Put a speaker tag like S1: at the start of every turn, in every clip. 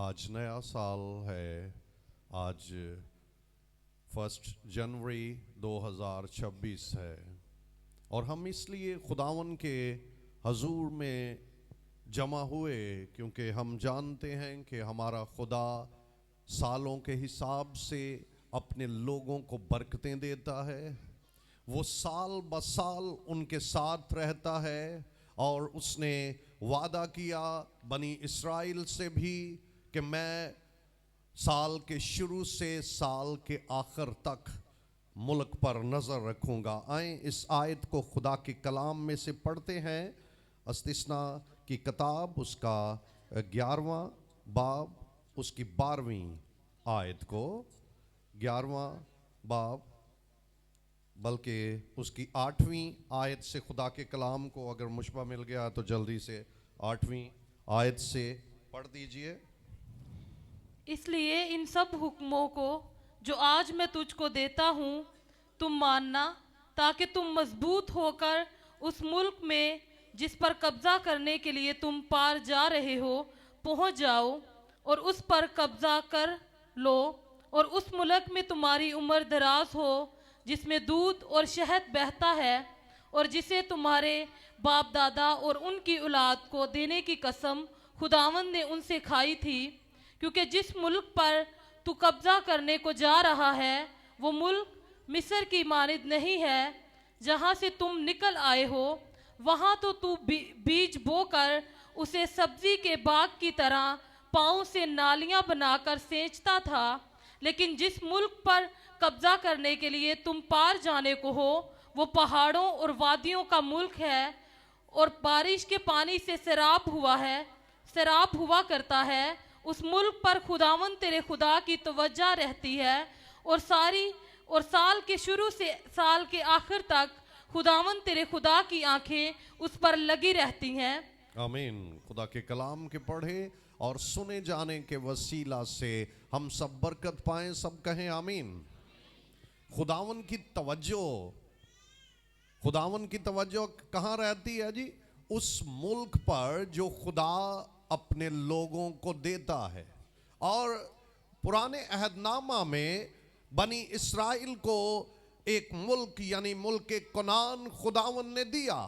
S1: آج نیا سال ہے. آج 1 جنوری 2026 ہے اور ہم اس لیے خداون کے حضور میں جمع ہوئے کیونکہ ہم جانتے ہیں کہ ہمارا خدا سالوں کے حساب سے اپنے لوگوں کو برکتیں دیتا ہے. وہ سال بسال ان کے ساتھ رہتا ہے اور اس نے وعدہ کیا بنی اسرائیل سے بھی کہ میں سال کے شروع سے سال کے آخر تک ملک پر نظر رکھوں گا. آئیں اس آیت کو خدا کے کلام میں سے پڑھتے ہیں. استثنا کی کتاب اس کا 11واں باب اس کی 12ویں آیت کو 11واں باب بلکہ اس کی 8ویں آیت سے خدا کے کلام کو اگر مشبہ مل گیا تو جلدی سے 8ویں آیت سے پڑھ دیجئے.
S2: اس لیے ان سب حکموں کو جو آج میں تجھ کو دیتا ہوں تم ماننا تاکہ تم مضبوط ہو کر اس ملک میں جس پر قبضہ کرنے کے لیے تم پار جا رہے ہو پہنچ جاؤ اور اس پر قبضہ کر لو اور اس ملک میں تمہاری عمر دراز ہو جس میں دودھ اور شہد بہتا ہے اور جسے تمہارے باپ دادا اور ان کی اولاد کو دینے کی قسم خداوند نے ان سے کھائی تھی. کیونکہ جس ملک پر تو قبضہ کرنے کو جا رہا ہے وہ ملک مصر کی مانند نہیں ہے جہاں سے تم نکل آئے ہو. وہاں تو بیج بو کر اسے سبزی کے باغ کی طرح پاؤں سے نالیاں بنا کر سینچتا تھا. لیکن جس ملک پر قبضہ کرنے کے لیے تم پار جانے کو ہو وہ پہاڑوں اور وادیوں کا ملک ہے اور بارش کے پانی سے سیراب ہوا کرتا ہے. اس ملک پر خداوند تیرے خدا کی توجہ رہتی ہے اور سال کے شروع سے سال کے آخر تک خداوند تیرے خدا کی آنکھیں اس پر لگی رہتی ہیں.
S1: آمین. خدا کے کلام کے پڑھے اور سنے جانے کے وسیلہ سے ہم سب برکت پائیں. سب کہیں آمین. خداون کی توجہ کہاں رہتی ہے جی؟ اس ملک پر جو خدا اپنے لوگوں کو دیتا ہے. اور پرانے عہد نامہ میں بنی اسرائیل کو ایک ملک یعنی ملک کنعان خداون نے دیا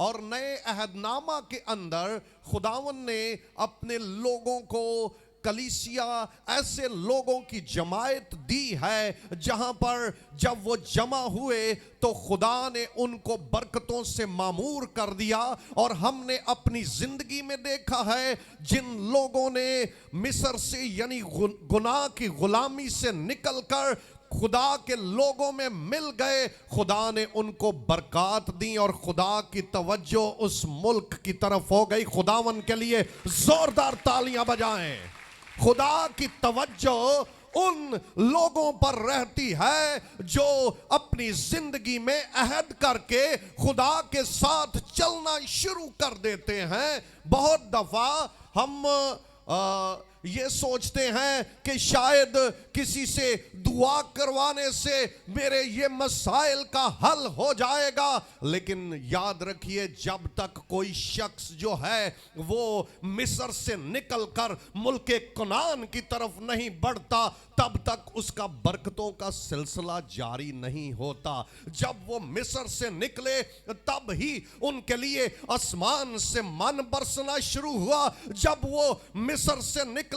S1: اور نئے عہد نامہ کے اندر خداون نے اپنے لوگوں کو کلیسیا ایسے لوگوں کی جماعت دی ہے جہاں پر جب وہ جمع ہوئے تو خدا نے ان کو برکتوں سے معمور کر دیا. اور ہم نے اپنی زندگی میں دیکھا ہے جن لوگوں نے مصر سے یعنی گناہ کی غلامی سے نکل کر خدا کے لوگوں میں مل گئے خدا نے ان کو برکات دی اور خدا کی توجہ اس ملک کی طرف ہو گئی. خداون کے لیے زوردار تالیاں بجائیں. خدا کی توجہ ان لوگوں پر رہتی ہے جو اپنی زندگی میں عہد کر کے خدا کے ساتھ چلنا شروع کر دیتے ہیں. بہت دفعہ ہم یہ سوچتے ہیں کہ شاید کسی سے دعا کروانے سے میرے یہ مسائل کا حل ہو جائے گا. لیکن یاد رکھیے جب تک کوئی شخص جو ہے وہ مصر سے نکل کر ملک کنعان کی طرف نہیں بڑھتا تب تک اس کا برکتوں کا سلسلہ جاری نہیں ہوتا. جب وہ مصر سے نکلے تب ہی ان کے لیے آسمان سے من برسنا شروع ہوا. جب وہ مصر سے نکلے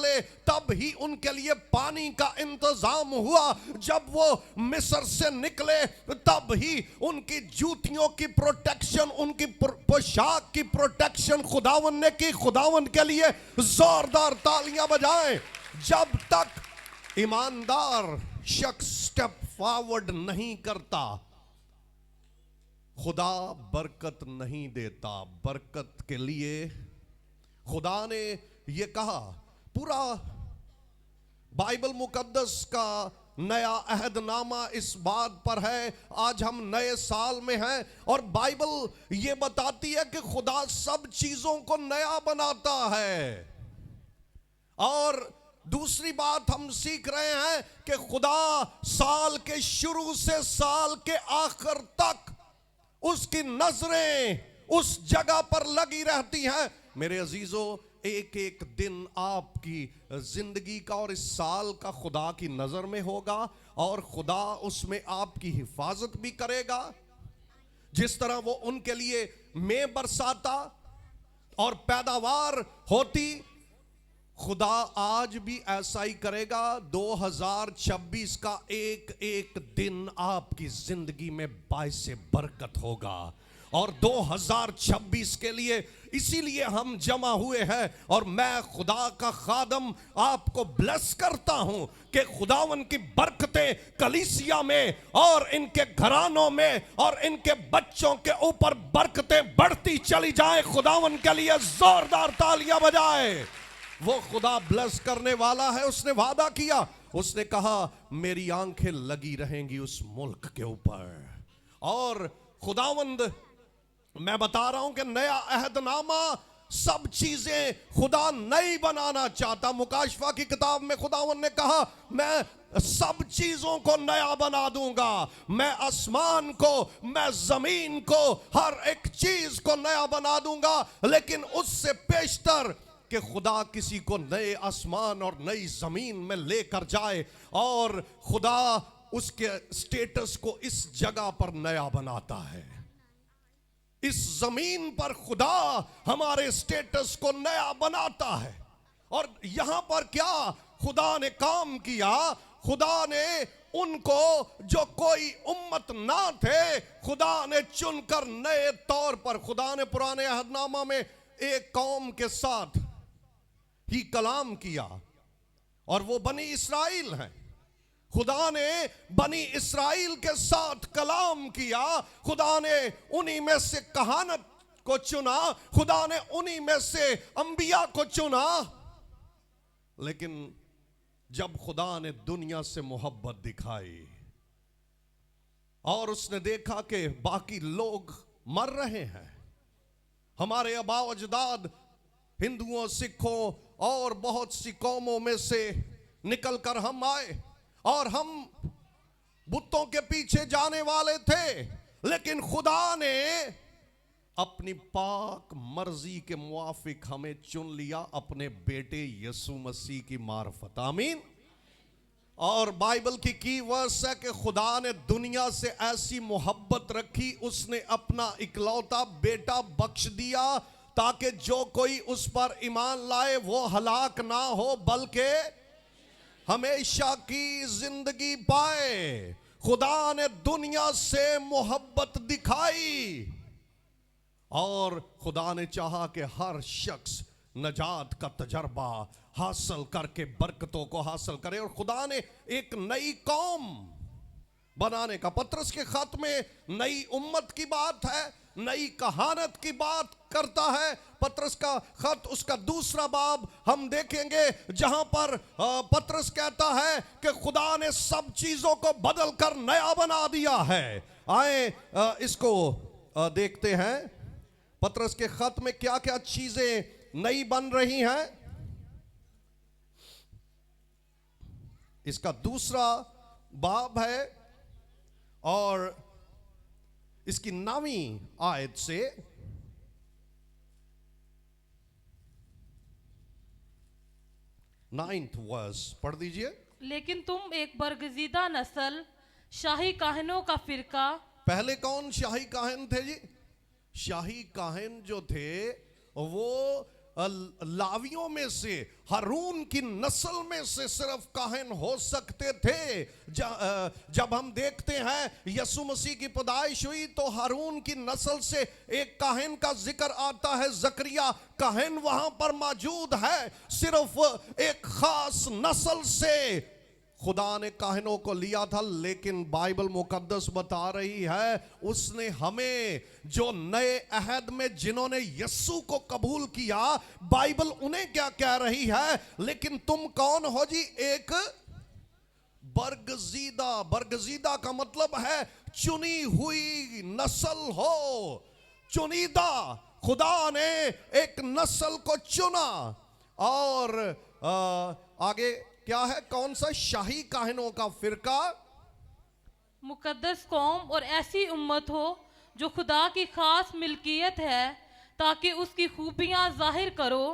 S1: تب ہی ان کے لیے پانی کا انتظام ہوا. جب وہ مصر سے نکلے تب ہی ان کی جوتیوں کی پروٹیکشن ان کی پوشاک کی پروٹیکشن خداون نے کی. خداون کے لیے زوردار تالیاں بجائیں. جب تک ایماندار شخص سٹیپ فارورڈ نہیں کرتا خدا برکت نہیں دیتا. برکت کے لیے خدا نے یہ کہا. پورا بائبل مقدس کا نیا عہد نامہ اس بات پر ہے. آج ہم نئے سال میں ہیں اور بائبل یہ بتاتی ہے کہ خدا سب چیزوں کو نیا بناتا ہے. اور دوسری بات ہم سیکھ رہے ہیں کہ خدا سال کے شروع سے سال کے آخر تک اس کی نظریں اس جگہ پر لگی رہتی ہیں. میرے عزیزو ایک ایک دن آپ کی زندگی کا اور اس سال کا خدا کی نظر میں ہوگا، اور خدا اس میں آپ کی حفاظت بھی کرے گا۔ جس طرح وہ ان کے لیے میں برساتا اور پیداوار ہوتی، خدا آج بھی ایسا ہی کرے گا۔ 2026 کا ایک ایک دن آپ کی زندگی میں باعث برکت ہوگا، اور 2026 کے لیے اسی لیے ہم جمع ہوئے ہیں، اور میں خدا کا خادم آپ کو بلیس کرتا ہوں کہ خداون کی برکتیں کلیسیا میں اور ان کے گھرانوں میں اور ان کے بچوں کے اوپر برکتیں بڑھتی چلی جائیں۔ خداون کے لیے زوردار تالیاں بجائے۔ وہ خدا بلیس کرنے والا ہے، اس نے وعدہ کیا، اس نے کہا میری آنکھیں لگی رہیں گی اس ملک کے اوپر۔ اور خداوند، میں بتا رہا ہوں کہ نیا عہد نامہ سب چیزیں خدا نئی بنانا چاہتا۔ مکاشفہ کی کتاب میں خداوند نے کہا میں سب چیزوں کو نیا بنا دوں گا، میں آسمان کو، میں زمین کو، ہر ایک چیز کو نیا بنا دوں گا۔ لیکن اس سے پیشتر کہ خدا کسی کو نئے آسمان اور نئی زمین میں لے کر جائے، اور خدا اس کے سٹیٹس کو اس جگہ پر نیا بناتا ہے۔ اس زمین پر خدا ہمارے سٹیٹس کو نیا بناتا ہے۔ اور یہاں پر کیا خدا نے کام کیا؟ خدا نے ان کو جو کوئی امت نہ تھے، خدا نے چن کر نئے طور پر، خدا نے پرانے عہد نامہ میں ایک قوم کے ساتھ ہی کلام کیا، اور وہ بنی اسرائیل ہیں۔ خدا نے بنی اسرائیل کے ساتھ کلام کیا، خدا نے انہی میں سے کہانت کو چنا، خدا نے انہی میں سے انبیاء کو چنا۔ لیکن جب خدا نے دنیا سے محبت دکھائی اور اس نے دیکھا کہ باقی لوگ مر رہے ہیں، ہمارے آباء و اجداد ہندوؤں، سکھوں اور بہت سی قوموں میں سے نکل کر ہم آئے، اور ہم بتوں کے پیچھے جانے والے تھے، لیکن خدا نے اپنی پاک مرضی کے موافق ہمیں چن لیا اپنے بیٹے یسوع مسیح کی معرفت۔ آمین۔ اور بائبل کی ورس ہے کہ خدا نے دنیا سے ایسی محبت رکھی، اس نے اپنا اکلوتا بیٹا بخش دیا تاکہ جو کوئی اس پر ایمان لائے وہ ہلاک نہ ہو بلکہ ہمیشہ کی زندگی پائے۔ خدا نے دنیا سے محبت دکھائی، اور خدا نے چاہا کہ ہر شخص نجات کا تجربہ حاصل کر کے برکتوں کو حاصل کرے، اور خدا نے ایک نئی قوم بنانے کا، پطرس کے خط میں نئی امت کی بات ہے، نئی کہانت کی بات کرتا ہے۔ پطرس کا خط اس کا 2 باب ہم دیکھیں گے جہاں پر پطرس کہتا ہے کہ خدا نے سب چیزوں کو بدل کر نیا بنا دیا ہے۔ آئیں اس کو دیکھتے ہیں، پطرس کے خط میں کیا کیا چیزیں نئی بن رہی ہیں۔ اس کا 2 باب ہے، اور اس کی 9ویں آیت سے 9th ورس پڑھ دیجئے۔
S2: لیکن تم ایک برگزیدہ نسل، شاہی کاہنوں کا فرقہ۔
S1: پہلے کون شاہی کاہن تھے جی؟ شاہی کاہن جو تھے وہ لاویوں میں سے، ہارون کی نسل میں سے صرف کاہن ہو سکتے تھے۔ جب ہم دیکھتے ہیں یسوع مسیح کی پیدائش ہوئی تو ہارون کی نسل سے ایک کاہن کا ذکر آتا ہے، زکریا کاہن وہاں پر موجود ہے۔ صرف ایک خاص نسل سے خدا نے کاہنوں کو لیا تھا، لیکن بائبل مقدس بتا رہی ہے اس نے ہمیں، جو نئے عہد میں جنہوں نے یسوع کو قبول کیا، بائبل انہیں کیا کہہ رہی ہے؟ لیکن تم کون ہو جی؟ ایک برگزیدہ۔ برگزیدہ کا مطلب ہے چنی ہوئی نسل ہو، چنیدہ۔ خدا نے ایک نسل کو چنا، اور آگے کیا ہے؟ کون سا؟ شاہی کاہنوں کا فرقہ،
S2: مقدس قوم اور ایسی امت ہو جو خدا کی خاص ملکیت ہے، تاکہ اس کی خوبیاں ظاہر کرو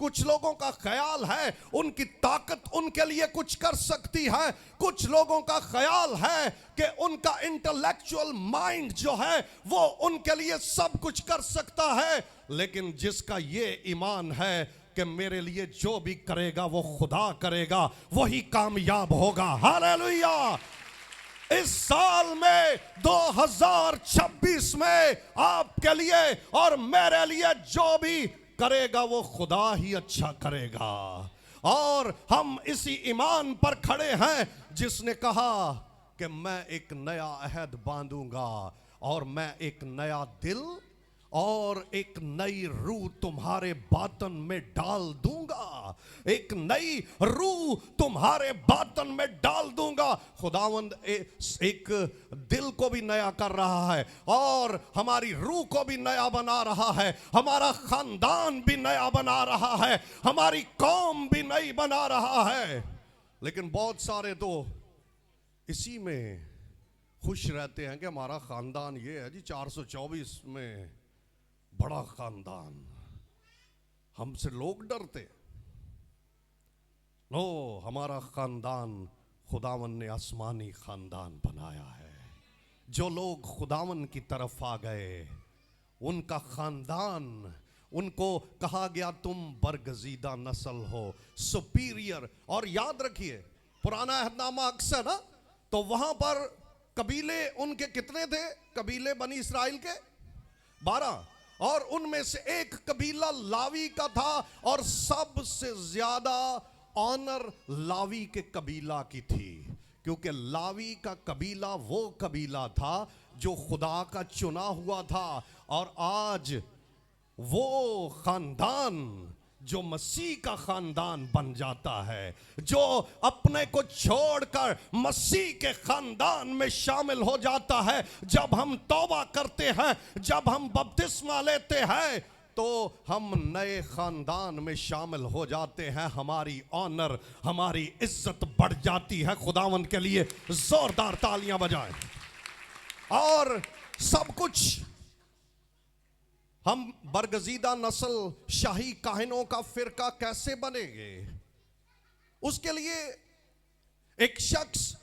S1: کچھ لوگوں کا خیال ہے ان کی طاقت ان کے لیے کچھ کر سکتی ہے. کچھ لوگوں کا خیال ہے کہ ان کا انٹلیکچوئل مائنڈ جو ہے وہ ان کے لیے سب کچھ کر سکتا ہے. لیکن جس کا یہ ایمان ہے کہ میرے لیے جو بھی کرے گا وہ خدا کرے گا, وہی کامیاب ہوگا. ہاللیلویہ. اس سال میں 2026 میں آپ کے لیے اور میرے لیے جو بھی کرے گا وہ خدا ہی اچھا کرے گا. اور ہم اسی ایمان پر کھڑے ہیں جس نے کہا کہ میں ایک نیا عہد باندھوں گا اور میں ایک نیا دل اور ایک نئی روح تمہارے باطن میں ڈال دوں گا. ایک نئی روح تمہارے باطن میں ڈال دوں گا. خداوند ایک دل کو بھی نیا کر رہا ہے اور ہماری روح کو بھی نیا بنا رہا ہے. ہمارا خاندان بھی نیا بنا رہا ہے. ہماری قوم بھی نئی بنا رہا ہے. لیکن بہت سارے تو اسی میں خوش رہتے ہیں کہ ہمارا خاندان یہ ہے جی 424 میں بڑا خاندان, ہم سے لوگ ڈرتے. نو, ہمارا خاندان خداون نے آسمانی خاندان بنایا ہے. جو لوگ خداون کی طرف آ گئے ان کا خاندان, ان کو کہا گیا تم برگزیدہ نسل ہو, سپیریئر. اور یاد رکھیے پرانا عہد نامہ اکثر نا تو وہاں پر قبیلے ان کے کتنے تھے؟ قبیلے بنی اسرائیل کے 12, اور ان میں سے ایک قبیلہ لاوی کا تھا اور سب سے زیادہ آنر لاوی کے قبیلہ کی تھی, کیونکہ لاوی کا قبیلہ وہ قبیلہ تھا جو خدا کا چنا ہوا تھا. اور آج وہ خاندان جو مسیح کا خاندان بن جاتا ہے, جو اپنے کو چھوڑ کر مسیح کے خاندان میں شامل ہو جاتا ہے. جب ہم توبہ کرتے ہیں, جب ہم بپتسمہ لیتے ہیں تو ہم نئے خاندان میں شامل ہو جاتے ہیں. ہماری آنر, ہماری عزت بڑھ جاتی ہے. خداوند کے لیے زوردار تالیاں بجائیں. اور سب کچھ ہم برگزیدہ نسل شاہی کاہنوں کا فرقہ کیسے بنیں گے؟ اس کے لیے ایک شخص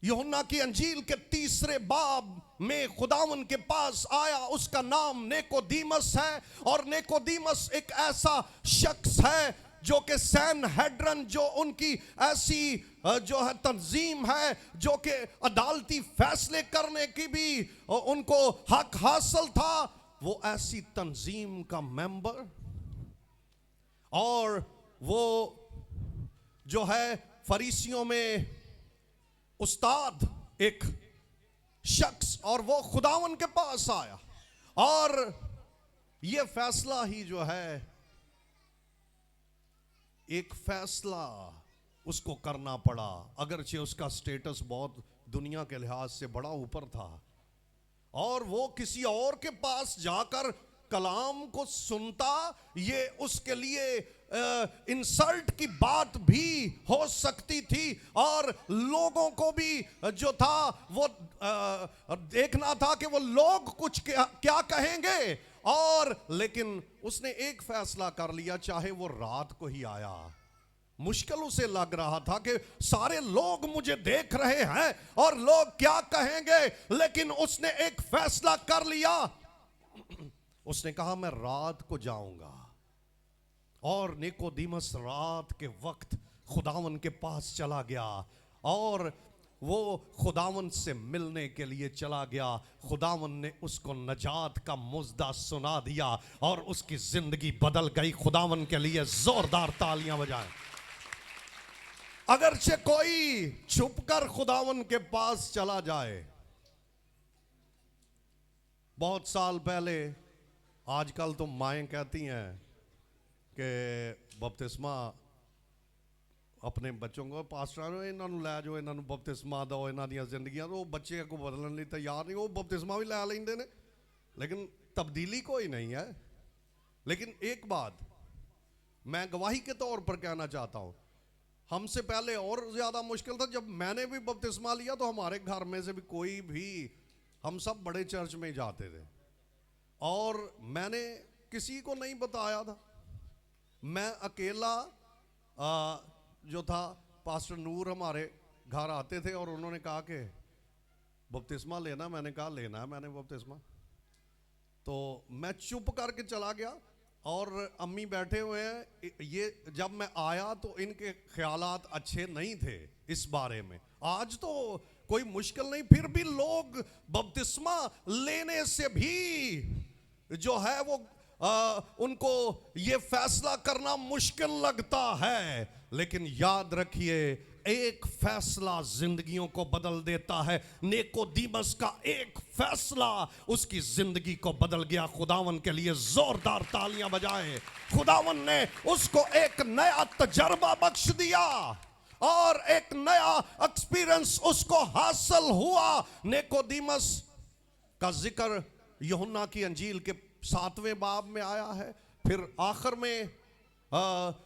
S1: یوحنا کی انجیل کے 3 باب میں خداوند کے پاس آیا. اس کا نام نیکودیمس ہے, اور نیکودیمس ایک ایسا شخص ہے جو کہ سین ہیڈرن, جو ان کی ایسی جو ہے تنظیم ہے جو کہ عدالتی فیصلے کرنے کی بھی ان کو حق حاصل تھا, وہ ایسی تنظیم کا ممبر. اور وہ جو ہے فریسیوں میں استاد ایک شخص, اور وہ خداوند کے پاس آیا اور یہ فیصلہ ہی جو ہے ایک فیصلہ اس کو کرنا پڑا, اگرچہ اس کا سٹیٹس بہت دنیا کے لحاظ سے بڑا اوپر تھا. اور وہ کسی اور کے پاس جا کر کلام کو سنتا, یہ اس کے لیے انسلٹ کی بات بھی ہو سکتی تھی, اور لوگوں کو بھی جو تھا وہ دیکھنا تھا کہ وہ لوگ کچھ کیا کہیں گے. اور لیکن اس نے ایک فیصلہ کر لیا, چاہے وہ رات کو ہی آیا, مشکل اسے لگ رہا تھا کہ سارے لوگ مجھے دیکھ رہے ہیں اور لوگ کیا کہیں گے, لیکن اس نے ایک فیصلہ کر لیا. اس نے کہا میں رات کو جاؤں گا. اور نیکودیمس رات کے وقت خداوند کے پاس چلا گیا اور وہ خداوند سے ملنے کے لیے چلا گیا. خداوند نے اس کو نجات کا مژدہ سنا دیا اور اس کی زندگی بدل گئی. خداوند کے لیے زوردار تالیاں بجائیں. اگرچہ کوئی چھپ کر خداوند کے پاس چلا جائے, بہت سال پہلے, آج کل تو مائیں کہتی ہیں کہ بپتسمہ اپنے بچوں کو پاسٹر انہاں نوں لے جاؤ, انہاں نوں بپتسمہ دو, انہاں دیاں زندگیاں, تو بچے کو بدلن لئی تیار نہیں, وہ بپتسمہ بھی لے لیندے نے لیکن تبدیلی کوئی نہیں ہے. لیکن ایک بات میں گواہی کے طور پر کہنا چاہتا ہوں, ہم سے پہلے اور زیادہ مشکل تھا. جب میں نے بھی بپتسمہ لیا تو ہمارے گھر میں سے بھی کوئی بھی, ہم سب بڑے چرچ میں جاتے تھے اور میں نے کسی کو نہیں بتایا تھا. میں اکیلا جو تھا، پاسٹر نور ہمارے گھر آتے تھے اور انہوں نے کہا کہ بپتسمہ لینا. میں نے کہا لینا ہے میں نے بپتسمہ. تو میں چپ کر کے چلا گیا اور امی بیٹھے ہوئے ہیں. یہ جب میں آیا تو ان کے خیالات اچھے نہیں تھے اس بارے میں. آج تو کوئی مشکل نہیں، پھر بھی لوگ بپتسمہ لینے سے بھی جو ہے وہ ان کو یہ فیصلہ کرنا مشکل لگتا ہے. لیکن یاد رکھیے ایک فیصلہ زندگیوں کو بدل دیتا ہے. نیکودیمس کا ایک فیصلہ اس کی زندگی کو بدل گیا. خداون کے لیے زوردار تالیاں بجائے. خداون نے اس کو ایک نیا تجربہ بخش دیا اور ایک نیا ایکسپیرنس اس کو حاصل ہوا. نیکودیمس کا ذکر یوحنا کی انجیل کے 7ویں باب میں آیا ہے. پھر آخر میں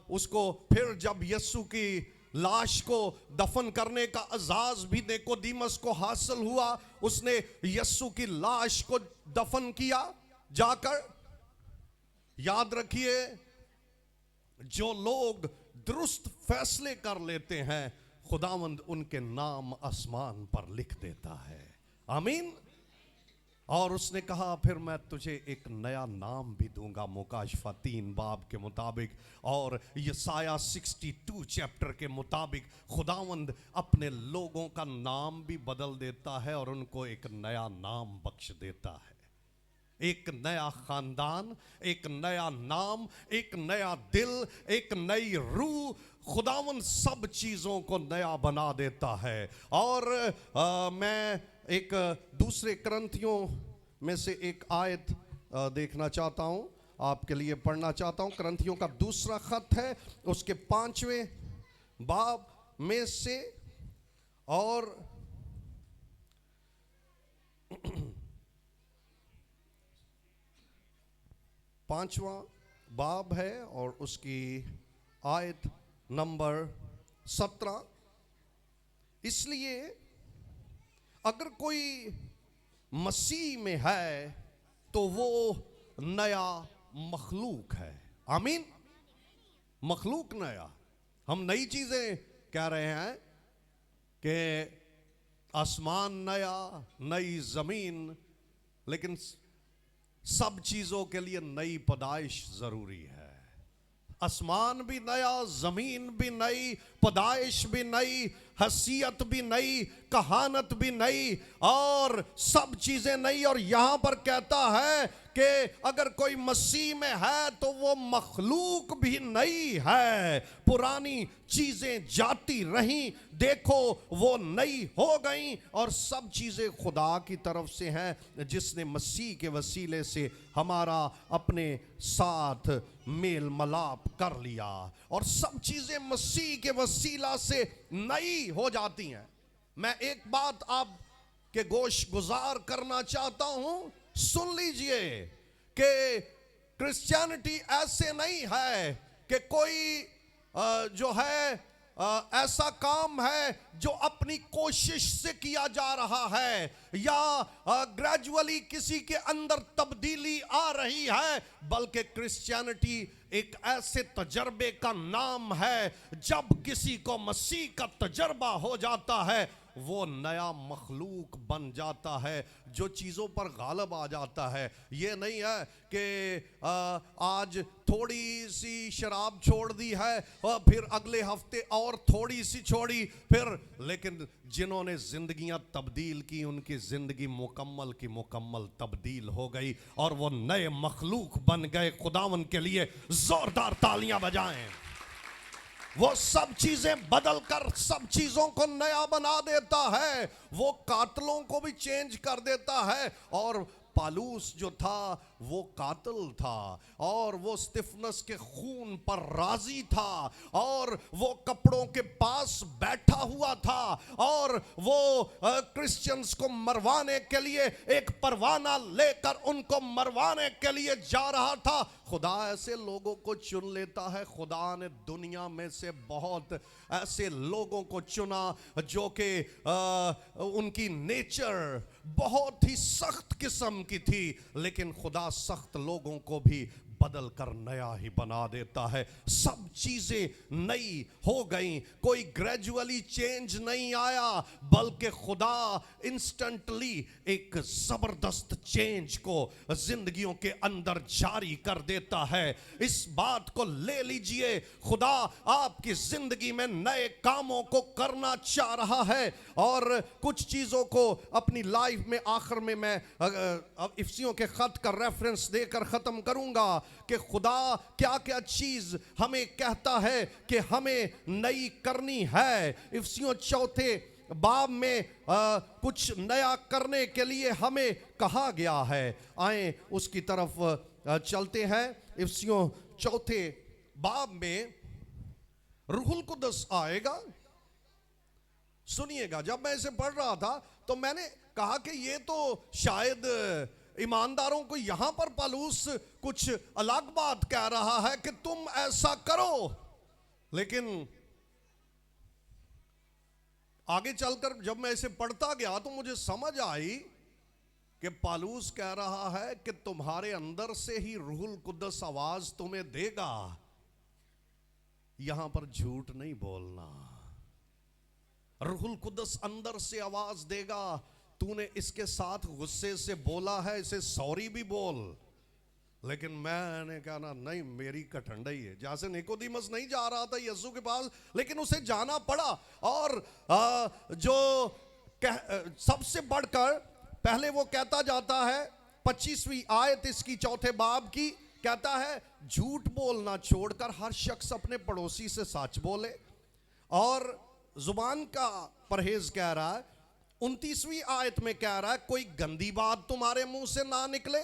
S1: اس کو پھر جب یسوع کی لاش کو دفن کرنے کا اعزاز بھی نیکودیمس کو حاصل ہوا، اس نے یسوع کی لاش کو دفن کیا جا کر. یاد رکھیے جو لوگ درست فیصلے کر لیتے ہیں خداوند ان کے نام آسمان پر لکھ دیتا ہے. آمین. اور اس نے کہا پھر میں تجھے ایک نیا نام بھی دوں گا مکاشفہ 3 باب کے مطابق، اور یسایہ 62 چیپٹر کے مطابق خداوند اپنے لوگوں کا نام بھی بدل دیتا ہے اور ان کو ایک نیا نام بخش دیتا ہے. ایک نیا خاندان، ایک نیا نام، ایک نیا دل، ایک نئی روح. خداوند سب چیزوں کو نیا بنا دیتا ہے. اور میں ایک دوسرے کرنتھیوں میں سے ایک آیت دیکھنا چاہتا ہوں، آپ کے لیے پڑھنا چاہتا ہوں. کرنتھیوں کا دوسرا خط ہے، اس کے 5ویں باب میں سے، اور 5واں باب ہے اور اس کی آیت نمبر 17. اس لیے اگر کوئی مسیح میں ہے تو وہ نیا مخلوق ہے. آمین. مخلوق نیا. ہم نئی چیزیں کہہ رہے ہیں کہ آسمان نیا، نئی زمین، لیکن سب چیزوں کے لیے نئی پیدائش ضروری ہے. آسمان بھی نیا، زمین بھی نئی، پیدائش بھی نئی، حیثیت بھی نئی، کہانت بھی نئی، اور سب چیزیں نئی. اور یہاں پر کہتا ہے کہ اگر کوئی مسیح میں ہے تو وہ مخلوق بھی نئی ہے. پرانی چیزیں جاتی رہیں، دیکھو وہ نئی ہو گئیں، اور سب چیزیں خدا کی طرف سے ہیں جس نے مسیح کے وسیلے سے ہمارا اپنے ساتھ میل ملاپ کر لیا. اور سب چیزیں مسیح کے وسیلہ سے نئی ہو جاتی ہیں. میں ایک بات آپ کے گوش گزار کرنا چاہتا ہوں، سن لیجئے کہ کرسچینٹی ایسے نہیں ہے کہ کوئی جو ہے ایسا کام ہے جو اپنی کوشش سے کیا جا رہا ہے یا گریجولی کسی کے اندر تبدیلی آ رہی ہے، بلکہ کرسچینٹی ایک ایسے تجربے کا نام ہے. جب کسی کو مسیح کا تجربہ ہو جاتا ہے وہ نیا مخلوق بن جاتا ہے، جو چیزوں پر غالب آ جاتا ہے. یہ نہیں ہے کہ آج تھوڑی سی شراب چھوڑ دی ہے اور پھر اگلے ہفتے اور تھوڑی سی چھوڑی پھر، لیکن جنہوں نے زندگیاں تبدیل کی ان کی زندگی مکمل کی مکمل تبدیل ہو گئی اور وہ نئے مخلوق بن گئے. خداون کے لیے زوردار تالیاں بجائیں. وہ سب چیزیں بدل کر سب چیزوں کو نیا بنا دیتا ہے. وہ قاتلوں کو بھی چینج کر دیتا ہے. اور پالوس جو تھا وہ قاتل تھا اور وہ استفنس کے خون پر راضی تھا اور وہ کپڑوں کے پاس بیٹھا ہوا تھا اور وہ کرسچنز کو مروانے کے لیے ایک پروانہ لے کر ان کو مروانے کے لیے جا رہا تھا. خدا ایسے لوگوں کو چن لیتا ہے. خدا نے دنیا میں سے بہت ایسے لوگوں کو چنا جو کہ ان کی نیچر بہت ہی سخت قسم کی تھی، لیکن خدا سخت لوگوں کو بھی بدل کر نیا ہی بنا دیتا ہے. سب چیزیں نئی ہو گئیں. کوئی گریجولی چینج نہیں آیا بلکہ خدا انسٹنٹلی ایک زبردست چینج کو زندگیوں کے اندر جاری کر دیتا ہے. اس بات کو لے لیجئے, خدا آپ کی زندگی میں نئے کاموں کو کرنا چاہ رہا ہے. اور کچھ چیزوں کو اپنی لائف میں آخر میں افسیوں کے خط کا ریفرنس دے کر ختم کروں گا کہ خدا کیا کیا چیز ہمیں کہتا ہے کہ ہمیں نئی کرنی ہے. افسیوں چوتھے باب میں کچھ نیا کرنے کے لیے ہمیں کہا گیا ہے. آئیں اس کی طرف چلتے ہیں. افسیوں چوتھے باب میں روح القدس آئے گا. سنیے گا, جب میں اسے پڑھ رہا تھا تو میں نے کہا کہ یہ تو شاید ایمانداروں کو یہاں پر پالوس کچھ الگ بات کہہ رہا ہے کہ تم ایسا کرو, لیکن آگے چل کر جب میں اسے پڑھتا گیا تو مجھے سمجھ آئی کہ پالوس کہہ رہا ہے کہ تمہارے اندر سے ہی روح القدس آواز تمہیں دے گا. یہاں پر جھوٹ نہیں بولنا. روح القدس اندر سے آواز دے گا. تو نے اس کے ساتھ غصے سے بولا ہے, اسے سوری بھی بول. لیکن میں نے کہا نہیں, میری کٹھنڈائی ہے. جیسے نیکودیمس نہیں جا رہا تھا یسوع کے پاس, لیکن اسے جانا پڑا. اور جو سب سے بڑھ کر پہلے وہ کہتا جاتا ہے 25ویں آیت اس کی چوتھے باب کی, کہتا ہے جھوٹ بولنا چھوڑ کر ہر شخص اپنے پڑوسی سے سچ بولے. اور زبان کا پرہیز کہہ رہا ہے. 29ویں آیت میں کہہ رہا ہے کوئی گندی بات تمہارے منہ سے نہ نکلے.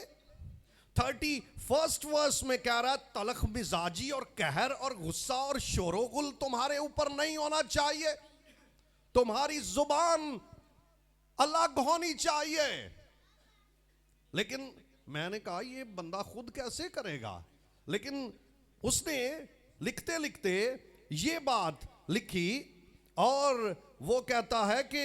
S1: 31st ورس میں کہہ رہا ہے تلخ مزاجی اور قہر اور غصہ اور شور و غل تمہارے اوپر نہیں ہونا چاہیے. تمہاری زبان الگ ہونی چاہیے. لیکن میں نے کہا یہ بندہ خود کیسے کرے گا, لیکن اس نے لکھتے لکھتے یہ بات لکھی اور وہ کہتا ہے کہ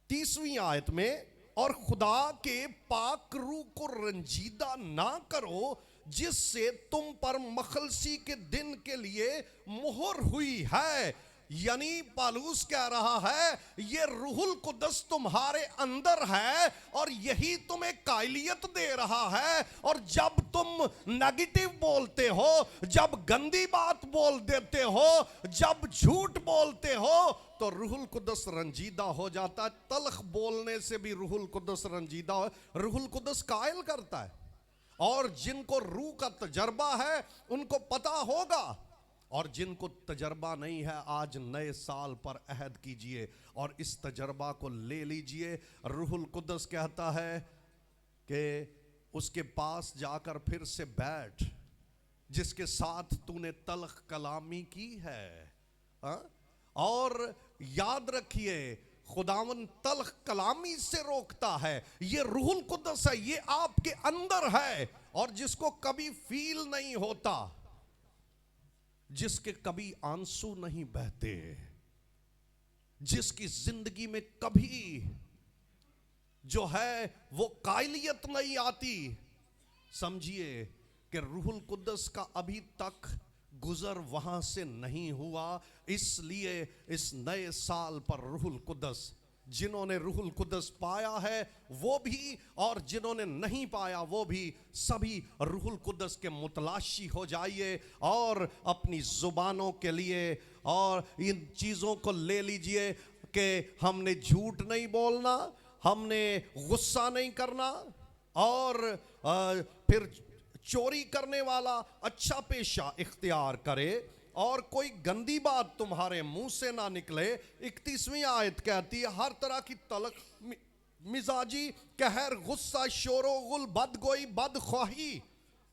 S1: 30ویں آیت میں اور خدا کے پاک روح کو رنجیدہ نہ کرو جس سے تم پر مخلصی کے دن کے لیے مہر ہوئی ہے. یعنی پالوس کہہ رہا ہے یہ روح القدس تمہارے اندر ہے اور یہی تمہیں قائلیت دے رہا ہے. اور جب تم نیگیٹو بولتے ہو, جب گندی بات بول دیتے ہو, جب جھوٹ بولتے ہو تو روح القدس رنجیدہ ہو جاتا ہے. تلخ بولنے سے بھی روح القدس رنجیدہ ہو. روح القدس قائل کرتا ہے. اور جن کو روح کا تجربہ ہے ان کو پتا ہوگا, اور جن کو تجربہ نہیں ہے آج نئے سال پر عہد کیجئے اور اس تجربہ کو لے لیجئے. روح القدس کہتا ہے کہ اس کے پاس جا کر پھر سے بیٹھ جس کے ساتھ تو نے تلخ کلامی کی ہے. اور یاد رکھیے خداوند تلخ کلامی سے روکتا ہے. یہ روح القدس ہے, یہ آپ کے اندر ہے, اور جس کو کبھی فیل نہیں ہوتا, جس کے کبھی آنسو نہیں بہتے, جس کی زندگی میں کبھی جو ہے وہ قائلیت نہیں آتی, سمجھیے کہ روح القدس کا ابھی تک گزر وہاں سے نہیں ہوا. اس لیے اس نئے سال پر روح القدس, جنہوں نے روح القدس پایا ہے وہ بھی اور جنہوں نے نہیں پایا وہ بھی, سبھی روح القدس کے متلاشی ہو جائیے اور اپنی زبانوں کے لیے اور ان چیزوں کو لے لیجئے کہ ہم نے جھوٹ نہیں بولنا, ہم نے غصہ نہیں کرنا, اور پھر چوری کرنے والا اچھا پیشہ اختیار کرے اور کوئی گندی بات تمہارے منہ سے نہ نکلے. 31ویں آیت کہتی ہے ہر طرح کی تلخ مزاجی, قہر, غصہ, شور و غل, بدگوئی, بدخواہی,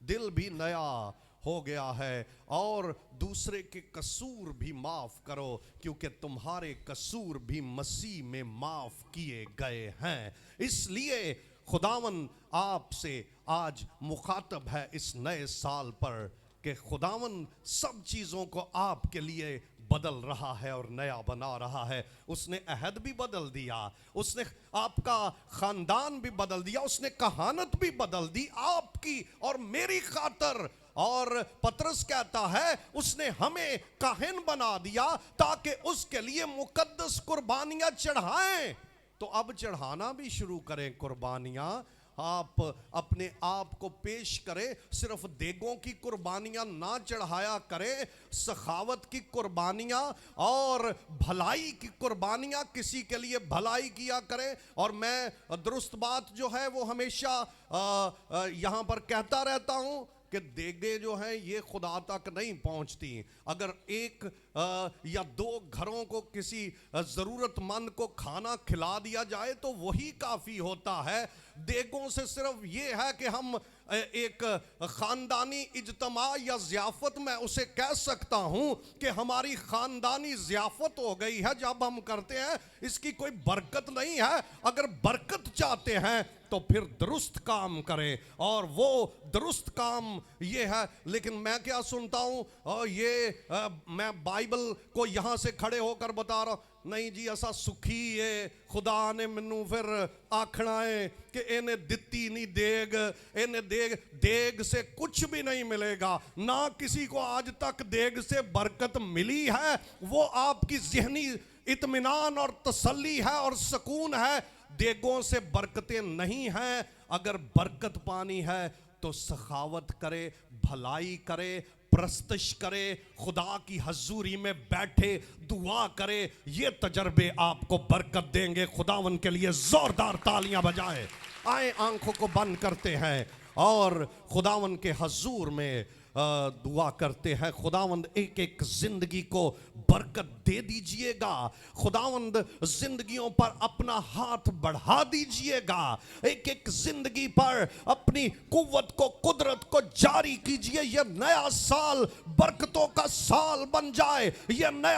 S1: دل بھی نیا ہو گیا ہے اور دوسرے کے قصور بھی معاف کرو کیونکہ تمہارے قصور بھی مسیح میں معاف کیے گئے ہیں. اس لیے خداوند آپ سے آج مخاطب ہے اس نئے سال پر کہ خداوند سب چیزوں کو آپ کے لیے بدل رہا ہے اور نیا بنا رہا ہے. اس نے عہد بھی بدل دیا, اس نے آپ کا خاندان بھی بدل دیا, اس نے کہانت بھی بدل دی آپ کی اور میری خاطر. اور پطرس کہتا ہے اس نے ہمیں کاہن بنا دیا تاکہ اس کے لیے مقدس قربانیاں چڑھائیں. تو اب چڑھانا بھی شروع کریں قربانیاں. آپ اپنے آپ کو پیش کریں, صرف دیگوں کی قربانیاں نہ چڑھایا کریں, سخاوت کی قربانیاں اور بھلائی کی قربانیاں, کسی کے لیے بھلائی کیا کریں. اور میں درست بات جو ہے وہ ہمیشہ یہاں پر کہتا رہتا ہوں کہ دیگیں جو ہیں یہ خدا تک نہیں پہنچتی. اگر ایک یا دو گھروں کو کسی ضرورت مند کو کھانا کھلا دیا جائے تو وہی کافی ہوتا ہے. دیگوں سے صرف یہ ہے کہ ہم ایک خاندانی اجتماع یا ضیافت, میں اسے کہہ سکتا ہوں کہ ہماری خاندانی ضیافت ہو گئی ہے جب ہم کرتے ہیں, اس کی کوئی برکت نہیں ہے. اگر برکت چاہتے ہیں تو پھر درست کام کرے, اور وہ درست کام یہ ہے. لیکن میں کیا سنتا ہوں, یہ میں بائبل کو یہاں سے کھڑے ہو کر بتا رہا ہوں, نہیں جی ایسا سکھی ہے, خدا نے منو پھر آکھنا ہے کہ انہیں دتی نہیں دیگ, انہیں دیگ سے کچھ بھی نہیں ملے گا. نہ کسی کو آج تک دیگ سے برکت ملی ہے. وہ آپ کی ذہنی اطمینان اور تسلی ہے اور سکون ہے. دیگوں سے برکتیں نہیں ہیں. اگر برکت پانی ہے تو سخاوت کرے, بھلائی کرے, پرستش کرے, خدا کی حضوری میں بیٹھے دعا کرے. یہ تجربے آپ کو برکت دیں گے. خداوند کے لیے زوردار تالیاں بجائیں. آئیں آنکھوں کو بند کرتے ہیں اور خداوند کے حضور میں دعا کرتے ہیں. خداوند ایک ایک زندگی کو برکت دے دیجئے گا. خداوند زندگیوں پر اپنا ہاتھ بڑھا دیجئے گا. ایک ایک زندگی پر اپنی قوت کو, قدرت کو جاری کیجئے. یہ نیا سال برکتوں کا سال بن جائے. یہ نیا